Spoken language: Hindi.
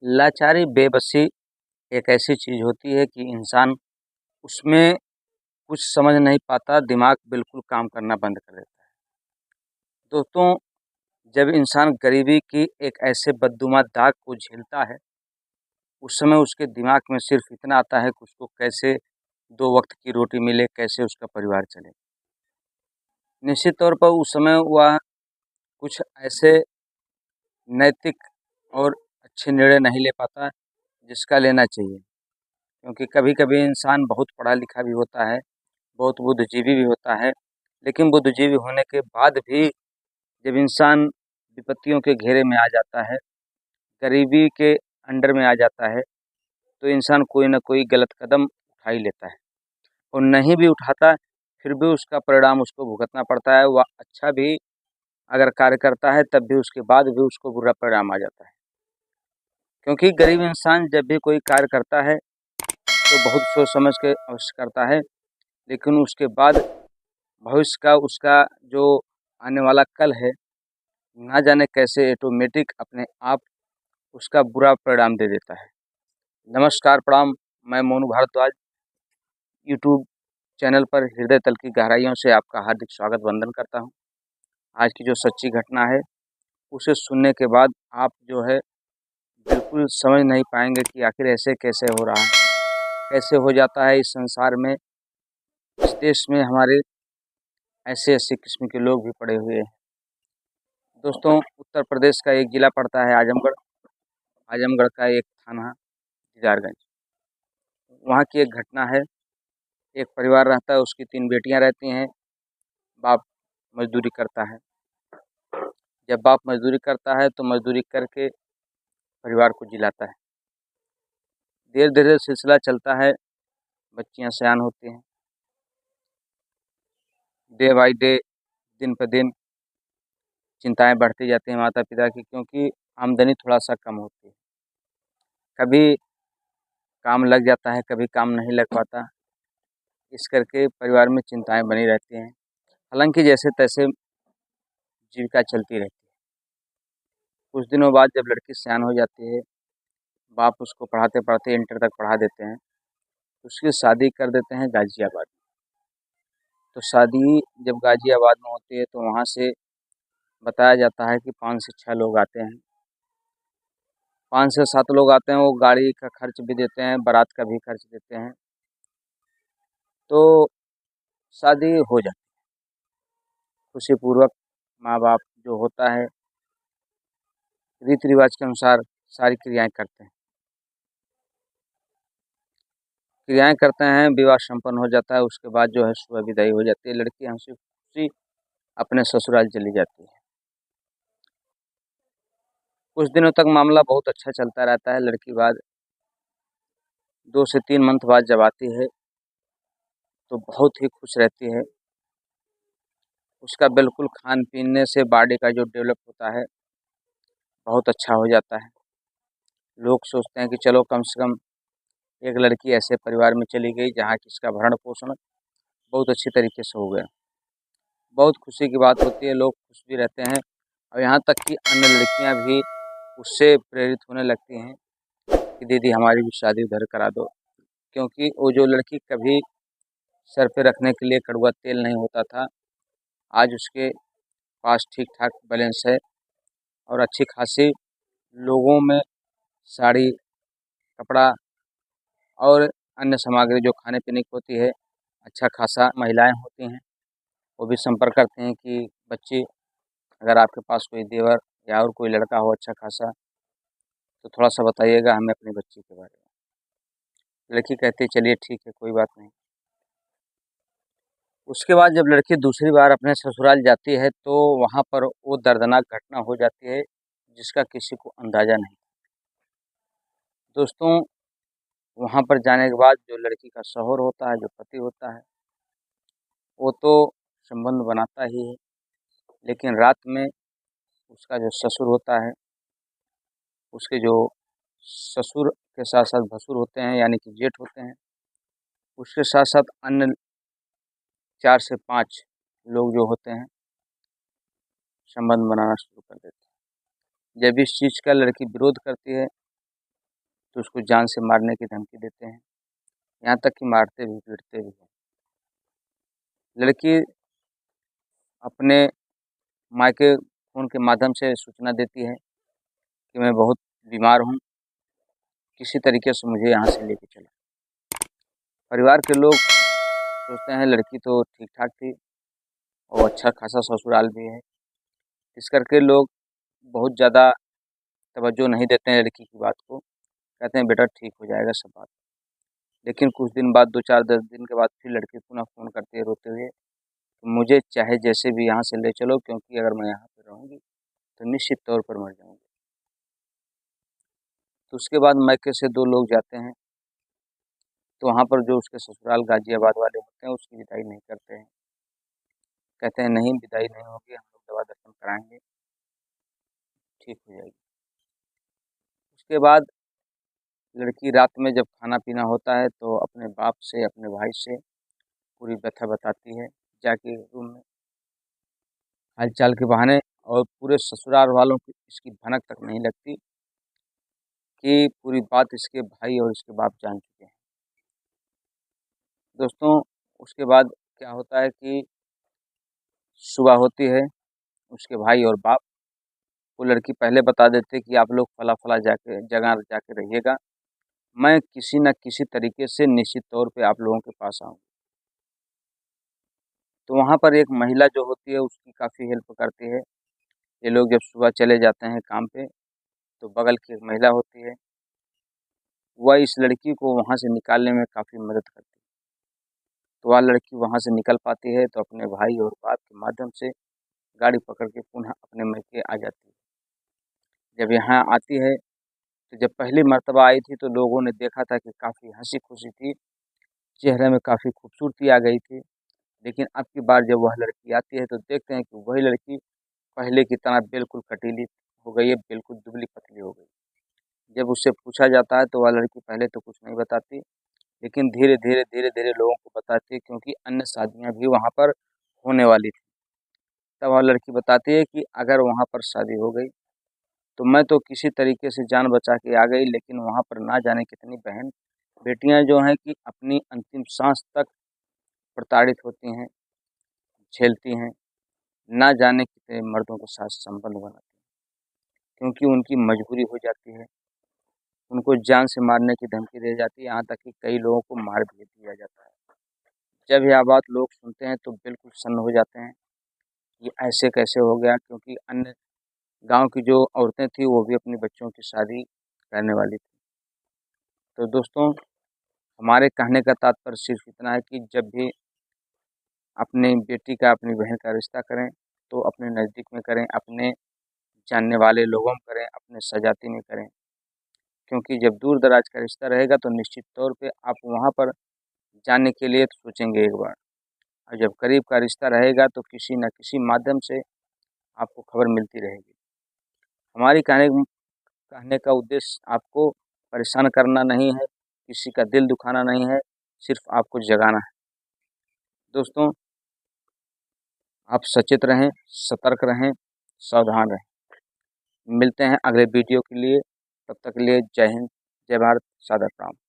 लाचारी, बेबसी एक ऐसी चीज़ होती है कि इंसान उसमें कुछ समझ नहीं पाता, दिमाग बिल्कुल काम करना बंद कर देता है। दोस्तों, जब इंसान गरीबी की एक ऐसे बददुमा दाग को झेलता है, उस समय उसके दिमाग में सिर्फ़ इतना आता है कि उसको कैसे 2 वक़्त की रोटी मिले, कैसे उसका परिवार चले। निश्चित तौर पर उस समय वह कुछ ऐसे नैतिक और अच्छे निर्णय नहीं ले पाता, जिसका लेना चाहिए। क्योंकि कभी-कभी इंसान बहुत पढ़ा-लिखा भी होता है, बहुत बुद्धिजीवी भी होता है, लेकिन बुद्धिजीवी होने के बाद भी जब इंसान विपत्तियों के घेरे में आ जाता है, गरीबी के अंडर में आ जाता है, तो इंसान कोई न कोई गलत कदम उठा ही लेता है और नहीं भी उठाता, फिर भी उसका परिणाम उसको भुगतना पड़ता है। वह अच्छा भी अगर कार्य करता है, तब भी उसके बाद भी उसको बुरा परिणाम आ जाता है। क्योंकि गरीब इंसान जब भी कोई कार्य करता है, तो बहुत सोच समझ के अवश्य करता है, लेकिन उसके बाद भविष्य का उसका जो आने वाला कल है, ना जाने कैसे ऑटोमेटिक अपने आप उसका बुरा परिणाम दे देता है। नमस्कार, प्रणाम, मैं मोनू भारद्वाज, यूट्यूब चैनल पर हृदय तल की गहराइयों से आपका हार्दिक स्वागत वंदन करता हूँ। आज की जो सच्ची घटना है, उसे सुनने के बाद आप जो है बिल्कुल समझ नहीं पाएँगे कि आखिर ऐसे कैसे हो रहा है, कैसे हो जाता है इस संसार में, इस देश में हमारे ऐसे-ऐसे किस्म के लोग भी पड़े हुए हैं। दोस्तों, उत्तर प्रदेश का एक ज़िला पड़ता है आजमगढ़, आजमगढ़ का एक थाना दीदारगंज। वहाँ की एक घटना है, एक परिवार रहता है, उसकी 3 बेटियाँ रहती हैं, बाप मज़दूरी करता है। जब बाप मज़दूरी करता है, तो मज़दूरी करके परिवार को जिलाता है। धीरे-धीरे सिलसिला चलता है, बच्चियाँ सयान होती हैं। डे बाय डे, दिन पे दिन चिंताएँ बढ़ती जाती हैं माता-पिता की, क्योंकि आमदनी थोड़ा-सा कम होती है। कभी काम लग जाता है, कभी काम नहीं लग पाता, इस करके परिवार में चिंताएँ बनी रहती हैं। हालाँकि जैसे-तैसे जीविका चलती रहती है। कुछ दिनों बाद जब लड़की सयान हो जाती है, बाप उसको पढ़ाते-पढ़ाते इंटर तक पढ़ा देते हैं, उसकी शादी कर देते हैं गाज़ियाबाद में। तो शादी जब गाज़ियाबाद में होती है, तो वहाँ से बताया जाता है कि 5 से 6 लोग आते हैं। 5 से 7 लोग आते हैं, वो गाड़ी का खर्च भी देते हैं, बारात का भी खर्च देते हैं। तो शादी हो जाती है, खुशीपूर्वक माँ-बाप जो होता है, रीति-रिवाज के अनुसार सारी क्रियाएँ करते हैं। क्रियाएँ करते हैं, विवाह संपन्न हो जाता है, उसके बाद जो है सुबह विदाई हो जाती है, लड़की हँसी-खुशी अपने ससुराल चली जाती है। कुछ दिनों तक मामला बहुत अच्छा चलता रहता है, लड़की बाद 2 से 3 मंथ बाद जब आती है, तो बहुत ही खुश रहती है। उसका बिल्कुल खान-पीने से बॉडी का जो डेवलप होता है, बहुत अच्छा हो जाता है। लोग सोचते हैं कि चलो कम से कम एक लड़की ऐसे परिवार में चली गई जहाँ की इसका भरण-पोषण बहुत अच्छी तरीके से हो गया। बहुत खुशी की बात होती है, लोग खुश भी रहते हैं और यहाँ तक कि अन्य लड़कियाँ भी उससे प्रेरित होने लगती हैं कि दीदी हमारी भी शादी उधर करा दो। क्योंकि वो जो लड़की कभी सर पे रखने के लिए कड़वा तेल नहीं होता था, आज उसके पास ठीक-ठाक बैलेंस है और अच्छी खासी लोगों में साड़ी, कपड़ा और अन्य सामग्री जो खाने-पीने की होती है, अच्छा खासा महिलाएँ होती हैं, वो भी संपर्क करते हैं कि बच्ची अगर आपके पास कोई देवर या और कोई लड़का हो अच्छा खासा, तो थोड़ा-सा बताइएगा हमें अपनी बच्ची के बारे में। लड़की कहती है चलिए ठीक है, कोई बात नहीं। उसके बाद जब लड़की दूसरी बार अपने ससुराल जाती है, तो वहाँ पर वो दर्दनाक घटना हो जाती है, जिसका किसी को अंदाज़ा नहीं। दोस्तों, वहाँ पर जाने के बाद जो लड़की का शौहर होता है, जो पति होता है, वो तो संबंध बनाता ही है, लेकिन रात में उसका जो ससुर होता है, उसके जो ससुर के साथ-साथ भसुर होते हैं, यानी कि जेठ होते हैं, उसके साथ-साथ अन्य 4 से 5 लोग जो होते हैं, संबंध बनाना शुरू कर देते हैं। जब इस चीज़ का लड़की विरोध करती है, तो उसको जान से मारने की धमकी देते हैं, यहाँ तक कि मारते भी पीटते भी हैं। लड़की अपने मायके फ़ोन के माध्यम से सूचना देती है कि मैं बहुत बीमार हूँ, किसी तरीके से मुझे यहाँ से लेके चलो। परिवार के लोग सोचते हैं लड़की तो ठीक-ठाक थी और अच्छा खासा ससुराल भी है, इस करके लोग बहुत ज़्यादा तवज्जो नहीं देते हैं लड़की की बात को, कहते हैं बेटा ठीक हो जाएगा सब बात। लेकिन कुछ दिन बाद 2-4 10 दिन के बाद फिर लड़की पुनः फ़ोन करती है रोते हुए, कि मुझे चाहे जैसे भी यहाँ से ले चलो, क्योंकि अगर मैं यहाँ पे रहूँगी तो निश्चित तौर पर मर जाऊँगी। तो उसके बाद मायके से 2 लोग जाते हैं, तो वहाँ पर जो उसके ससुराल गाज़ियाबाद वाले होते हैं उसकी विदाई नहीं करते हैं। कहते हैं नहीं विदाई नहीं होगी, हम लोग दवा दफन कराएँगे, ठीक हो जाएगी। उसके बाद लड़की रात में जब खाना-पीना होता है तो अपने बाप से, अपने भाई से पूरी व्यथा बताती है, जाके रूम में हाल-चाल के बहाने, और पूरे ससुराल वालों को इसकी भनक तक नहीं लगती कि पूरी बात इसके भाई और इसके बाप जान चुके हैं। दोस्तों, उसके बाद क्या होता है कि सुबह होती है, उसके भाई और बाप वो लड़की पहले बता देते हैं कि आप लोग फला-फला जाके जगह जाके रहिएगा, मैं किसी न किसी तरीके से निश्चित तौर पे आप लोगों के पास आऊँगी। तो वहाँ पर एक महिला जो होती है उसकी काफ़ी हेल्प करती है। ये लोग जब सुबह चले जाते हैं काम पे, तो बगल की एक महिला होती है, वह इस लड़की को वहाँ से निकालने में काफ़ी मदद करती है। तो वह लड़की वहाँ से निकल पाती है तो अपने भाई और बाप के माध्यम से गाड़ी पकड़ के पुनः अपने मायके आ जाती है। जब यहाँ आती है, तो जब पहली मर्तबा आई थी तो लोगों ने देखा था कि काफ़ी हँसी-खुशी थी, चेहरे में काफ़ी खूबसूरती आ गई थी। लेकिन अब की बार जब वह लड़की आती है तो देखते हैं कि वही लड़की पहले की तरह बिल्कुल कटीली हो गई है, बिल्कुल दुबली-पतली हो गई। जब उससे पूछा जाता है तो वह लड़की पहले तो कुछ नहीं बताती, लेकिन धीरे-धीरे, धीरे-धीरे लोगों को बताती है, क्योंकि अन्य शादियाँ भी वहाँ पर होने वाली थी। तब वह लड़की बताती है कि अगर वहाँ पर शादी हो गई, तो मैं तो किसी तरीके से जान बचा के आ गई, लेकिन वहाँ पर ना जाने कितनी बहन बेटियाँ जो हैं कि अपनी अंतिम साँस तक प्रताड़ित होती हैं, झेलती हैं, ना जाने कितने मर्दों के साथ संबंध बनाती हैं, क्योंकि उनकी मजबूरी हो जाती है। उनको जान से मारने की धमकी दी जाती है, यहाँ तक कि कई लोगों को मार भी दिया जाता है। जब यह बात लोग सुनते हैं तो बिल्कुल सन्न हो जाते हैं, ये ऐसे कैसे हो गया, क्योंकि अन्य गाँव की जो औरतें थीं वो भी अपने बच्चों की शादी करने वाली थी। तो दोस्तों, हमारे कहने का तात्पर्य सिर्फ़ इतना है कि जब भी अपनी बेटी का, अपनी बहन का रिश्ता करें, तो अपने नज़दीक में करें, अपने जानने वाले लोगों में करें, अपने सजाती में करें। क्योंकि जब दूर-दराज का रिश्ता रहेगा तो निश्चित तौर पे आप वहाँ पर जाने के लिए तो सोचेंगे एक बार, और जब करीब का रिश्ता रहेगा तो किसी न किसी माध्यम से आपको खबर मिलती रहेगी। हमारी कहने का उद्देश्य आपको परेशान करना नहीं है, किसी का दिल दुखाना नहीं है, सिर्फ़ आपको जगाना है। दोस्तों, आप सचेत रहें, सतर्क रहें, सावधान रहें। मिलते हैं अगले वीडियो के लिए, तब तक के लिए जय हिंद, जय भारत, सादर प्रणाम।